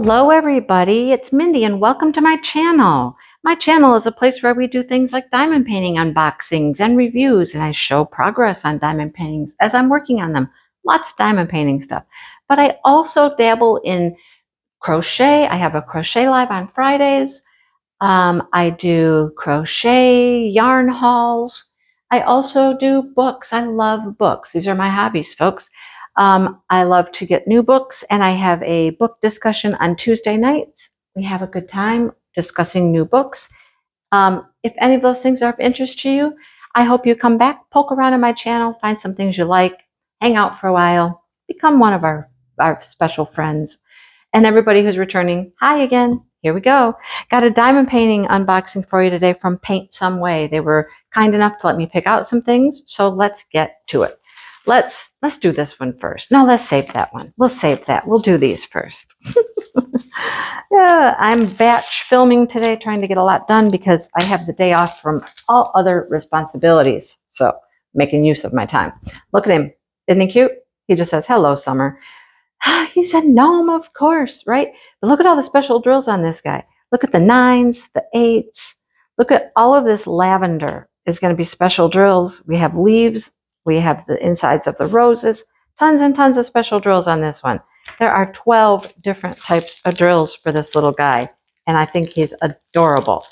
Hello everybody, it's Mindy and welcome to my channel. My channel is a place where we do things like diamond painting unboxings and reviews, and I show progress on diamond paintings as I'm working on them. Lots of diamond painting stuff. But I also dabble in crochet. I have a crochet live on Fridays. I do crochet yarn hauls. I also do books. I love books. These are my hobbies, folks. I love to get new books, and I have a book discussion on Tuesday nights. We have a good time discussing new books. If any of those things are of interest to you, I hope you come back, poke around on my channel, find some things you like, hang out for a while, become one of our special friends. And everybody who's returning, hi again. Here we go. Got a diamond painting unboxing for you today from Paintsomeway. They were kind enough to let me pick out some things, so let's get to it. Let's do this one first. No, let's save that one. We'll save that. We'll do these first. Yeah, I'm batch filming today, trying to get a lot done because I have the day off from all other responsibilities. So making use of my time. Look at him. Isn't he cute? He just says, hello, summer. He's a gnome, of course, right? But look at all the special drills on this guy. Look at the 9s, the 8s. Look at all of this lavender is going to be special drills. We have leaves. We have the insides of the roses. Tons and tons of special drills on this one. There are 12 different types of drills for this little guy, and I think he's adorable.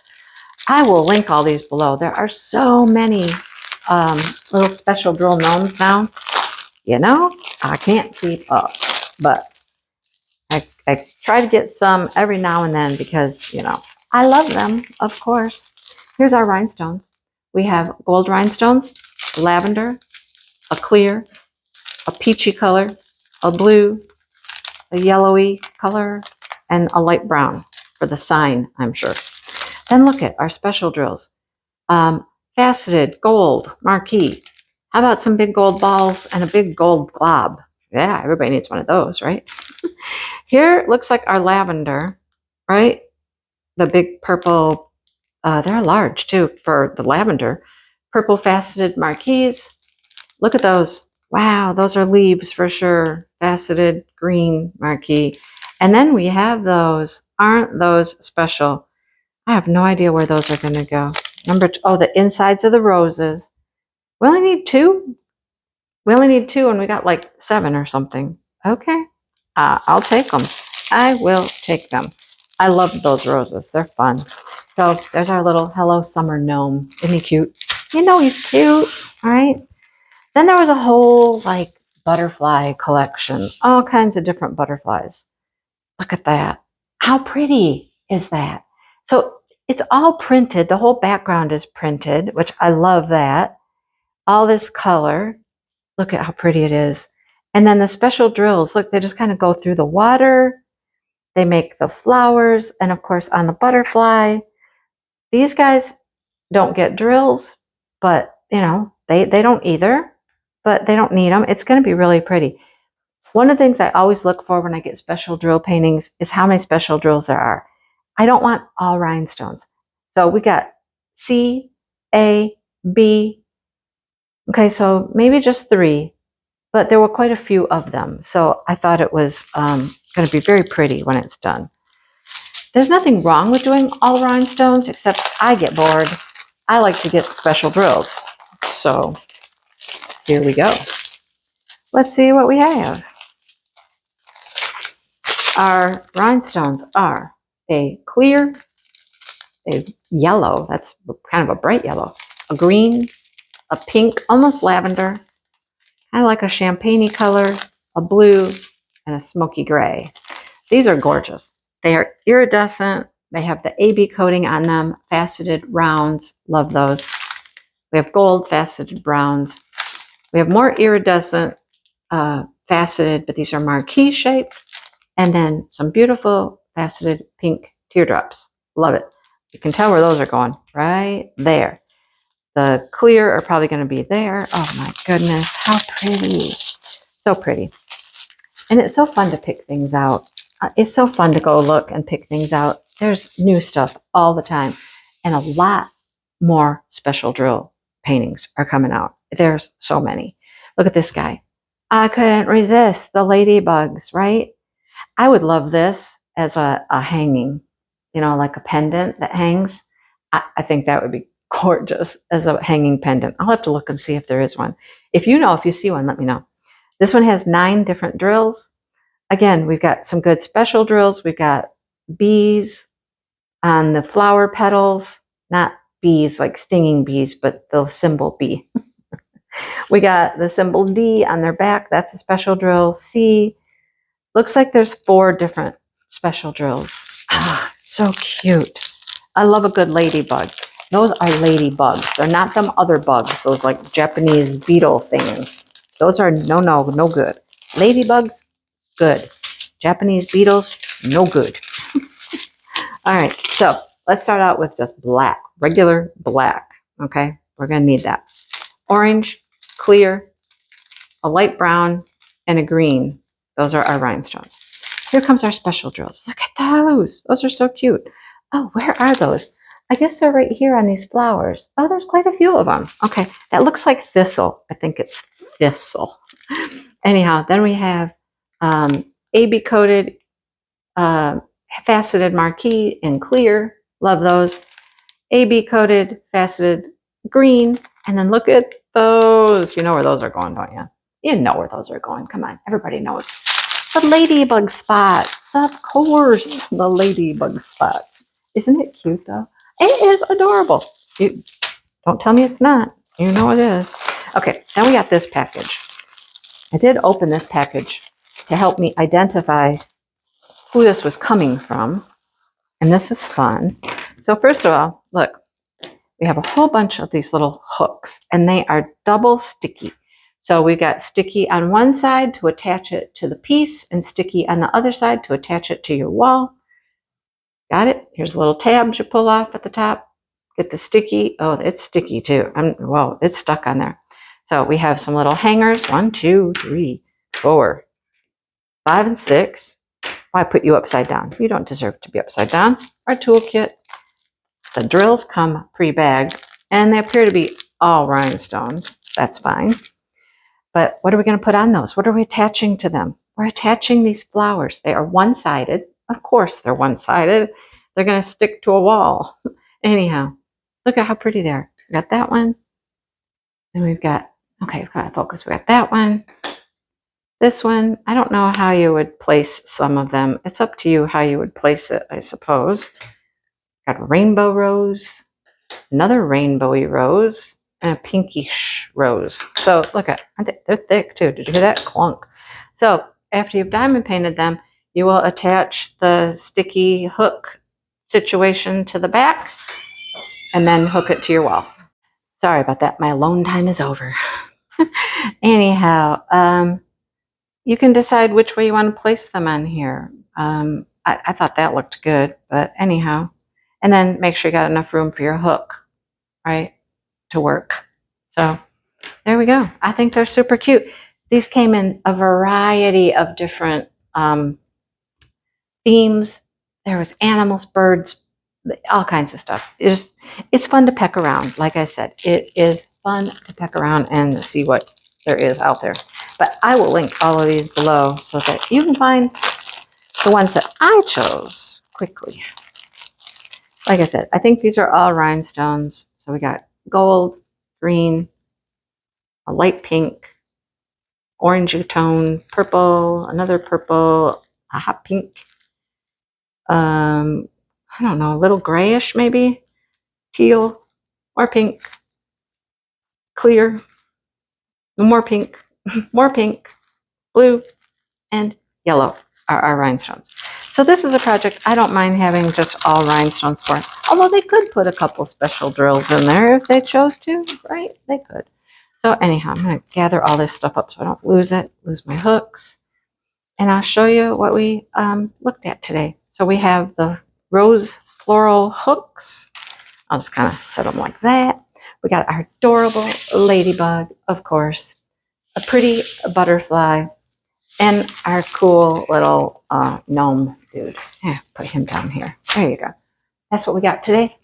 I will link all these below. There are so many little special drill gnomes now. You know, I can't keep up, but I try to get some every now and then because, you know, I love them, of course. Here's our rhinestones. We have gold rhinestones, lavender, a clear, a peachy color, a blue, a yellowy color, and a light brown for the sign, I'm sure. Then look at our special drills. Faceted gold marquee. How about some big gold balls and a big gold glob? Yeah, everybody needs one of those, right? Here looks like our lavender, right? The big purple, they're large too for the lavender. Purple faceted marquees. Look at those. Wow, those are leaves for sure. Faceted green marquee. And then we have those. Aren't those special? I have no idea where those are going to go. The insides of the roses. We only need 2. We only need 2, and we got like 7 or something. Okay. I'll take them. I will take them. I love those roses. They're fun. So there's our little Hello Summer gnome. Isn't he cute? You know he's cute, right? Then there was a whole like butterfly collection, all kinds of different butterflies. Look at that. How pretty is that? So it's all printed. The whole background is printed, which I love that. All this color. Look at how pretty it is. And then the special drills, look, they just kind of go through the water. They make the flowers. And of course, on the butterfly, these guys don't get drills, but you know, they don't either. But they don't need them. It's going to be really pretty. One of the things I always look for when I get special drill paintings is how many special drills there are. I don't want all rhinestones. So we got C, A, B. Okay, so maybe just 3, but there were quite a few of them. So I thought it was going to be very pretty when it's done. There's nothing wrong with doing all rhinestones, except I get bored. I like to get special drills. So here we go. Let's see what we have. Our rhinestones are a clear, a yellow, that's kind of a bright yellow, a green, a pink, almost lavender, kind of like a champagne color, a blue, and a smoky gray. These are gorgeous. They are iridescent. They have the AB coating on them, faceted rounds. Love those. We have gold faceted browns. We have more iridescent faceted, but these are marquee shaped. And then some beautiful faceted pink teardrops. Love it. You can tell where those are going right there. The clear are probably going to be there. Oh my goodness, how pretty. So pretty. And it's so fun to pick things out. It's so fun to go look and pick things out. There's new stuff all the time. And a lot more special drill paintings are coming out. There's so many. Look at this guy. I couldn't resist the ladybugs, right? I would love this as a hanging, you know, like a pendant that hangs. I think that would be gorgeous as a hanging pendant. I'll have to look and see if there is one. If you see one, let me know. This one has 9 different drills. Again, we've got some good special drills. We've got bees on the flower petals, not bees like stinging bees, but the symbol B. We got the symbol D on their back. That's a special drill. C. Looks like there's 4 different special drills. Ah, so cute. I love a good ladybug. Those are ladybugs. They're not some other bugs, those like Japanese beetle things. Those are no good. Ladybugs, good. Japanese beetles, no good. All right, so let's start out with just black, regular black, okay? We're gonna need that. Orange, clear, a light brown, and a green. Those are our rhinestones. Here comes our special drills. Look at those. Those are so cute. Oh, where are those? I guess they're right here on these flowers. Oh, there's quite a few of them. Okay, that looks like thistle. I think it's thistle. Anyhow, then we have AB coated faceted marquee in clear. Love those. AB coated faceted green. And then look at those. You know where those are going, don't you? You know where those are going. Come on, everybody knows. The ladybug spots. Of course, the ladybug spots. Isn't it cute, though? It is adorable. Don't tell me it's not. You know it is. Okay, then we got this package. I did open this package to help me identify who this was coming from. And this is fun. So first of all, look, we have a whole bunch of these little hooks, and they are double sticky. So we got sticky on one side to attach it to the piece, and sticky on the other side to attach it to your wall. Got it? Here's a little tabs you pull off at the top. Get the sticky. Oh, it's sticky too. Well, it's stuck on there. So we have some little hangers. 1, 2, 3, 4, 5, and 6. Why put you upside down? You don't deserve to be upside down. Our toolkit. The drills come pre-bagged, and they appear to be all rhinestones. That's fine. But what are we going to put on those? What are we attaching to them? We're attaching these flowers. They are one-sided. Of course they're one-sided. They're going to stick to a wall. Anyhow, look at how pretty they are. We got that one. And we've got, okay, we've got to focus. We got that one. This one, I don't know how you would place some of them. It's up to you how you would place it, I suppose. Got a rainbow rose, another rainbowy rose, and a pinkish rose. So look at, they're thick too. Did you hear that? Clunk. So after you've diamond painted them, you will attach the sticky hook situation to the back and then hook it to your wall. Sorry about that. My alone time is over. Anyhow, you can decide which way you want to place them on here. I thought that looked good, but anyhow. And then make sure you got enough room for your hook, right, to work. So there we go. I think they're super cute. These came in a variety of different themes. There was animals, birds, all kinds of stuff. It's fun to peck around. Like I said, it is fun to peck around and see what there is out there. But I will link all of these below so that you can find the ones that I chose quickly. Like I said, I think these are all rhinestones. So we got gold, green, a light pink, orangey tone, purple, another purple, a hot pink. I don't know, a little grayish maybe, teal, more pink, clear, more pink, blue, and yellow are our rhinestones. So this is a project I don't mind having just all rhinestones for. Although they could put a couple special drills in there if they chose to, right? They could. So anyhow, I'm going to gather all this stuff up so I don't lose my hooks. And I'll show you what we looked at today. So we have the rose floral hooks. I'll just kind of set them like that. We got our adorable ladybug, of course, a pretty butterfly, and our cool little gnome dude. Yeah, put him down here. There you go. That's what we got today.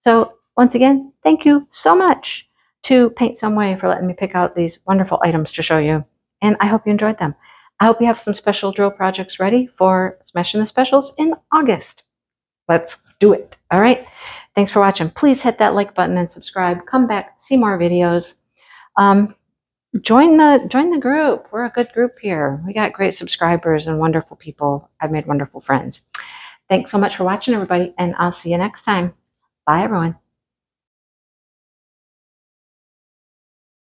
So once again, thank you so much to Paintsomeway for letting me pick out these wonderful items to show you. And I hope you enjoyed them. I hope you have some special drill projects ready for Smashing the Specials in August. Let's do it. All right. Thanks for watching. Please hit that like button and subscribe. Come back, see more videos. Join the group. We're a good group here. We got great subscribers and wonderful people. I've made wonderful friends. Thanks so much for watching, everybody, and I'll see you next time. Bye, everyone.